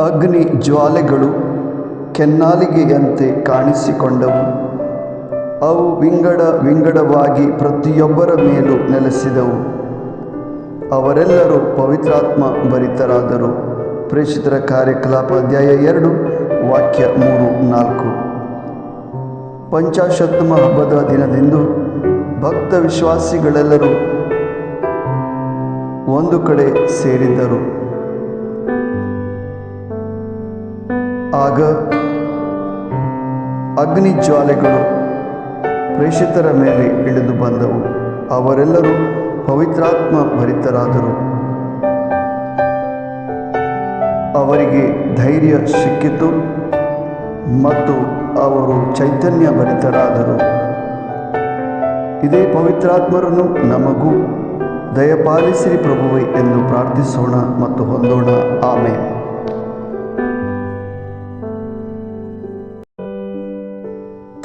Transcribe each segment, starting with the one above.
ಅಗ್ನಿ ಜ್ವಾಲೆಗಳು ಕೆನ್ನಾಲಿಗೆಯಂತೆ ಕಾಣಿಸಿಕೊಂಡವು. ಅವು ವಿಂಗಡ ವಿಂಗಡವಾಗಿ ಪ್ರತಿಯೊಬ್ಬರ ಮೇಲೂ ನೆಲೆಸಿದವು. ಅವರೆಲ್ಲರೂ ಪವಿತ್ರಾತ್ಮ ಭರಿತರಾದರು. ಪ್ರೇಷಿತರ ಕಾರ್ಯಕಲಾಪ ಅಧ್ಯಾಯ 2 ವಾಕ್ಯ 3-4. ಪಂಚಾಶತ್ತಮ ಹಬ್ಬದ ದಿನದಂದು ಭಕ್ತ ವಿಶ್ವಾಸಿಗಳೆಲ್ಲರೂ ಒಂದು ಕಡೆ ಸೇರಿದ್ದರು. ಆಗ ಅಗ್ನಿ ಜ್ವಾಲೆಗಳು ಪ್ರೇಷಿತರ ಮೇಲೆ ಇಳಿದು ಬಂದವು. ಅವರೆಲ್ಲರೂ ಪವಿತ್ರಾತ್ಮ ಭರಿತರಾದರು. ಅವರಿಗೆ ಧೈರ್ಯ ಸಿಕ್ಕಿತು ಮತ್ತು ಅವರು ಚೈತನ್ಯ ಭರಿತರಾದರು. ಇದೇ ಪವಿತ್ರಾತ್ಮರನ್ನು ನಮಗೂ ದಯಪಾಲಿಸಿರಿ ಪ್ರಭುವೇ ಎಂದು ಪ್ರಾರ್ಥಿಸೋಣ ಮತ್ತು ಹೊಂದೋಣ. ಆಮೆನ್.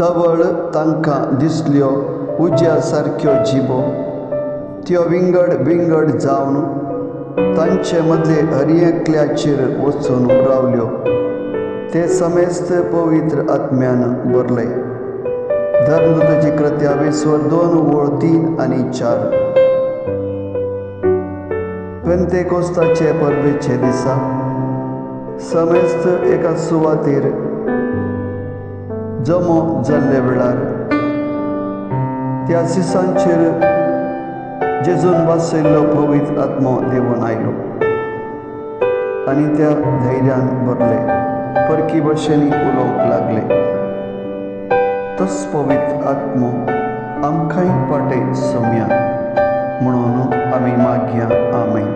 तवळ तांकां दिसल्यो उज्या सारक्यो जिबो, त्यो विंगड विंगड जावन तांचे मदले हरियेंतल्याचेर वचून रावल्यो. ते समेस्त पवित्र आत्म्यान भरले. धर्मदूताची कृत्या 2:3-4. पेंतेकोस्ताचे परबेचे दिसा समेस्त एका सुवातेर जमो जाल्ले वेळार त्या सिसांचेर जेजून वासयल्लो पवित्र आत्मो देवून आयलो आनी त्या धैर्यान भरले परकी भाशेनी उलोवंक लागले. तोच पवित्र आत्मो आमकांय पाटे सोम्या म्हणून आमी मागया. आमेन.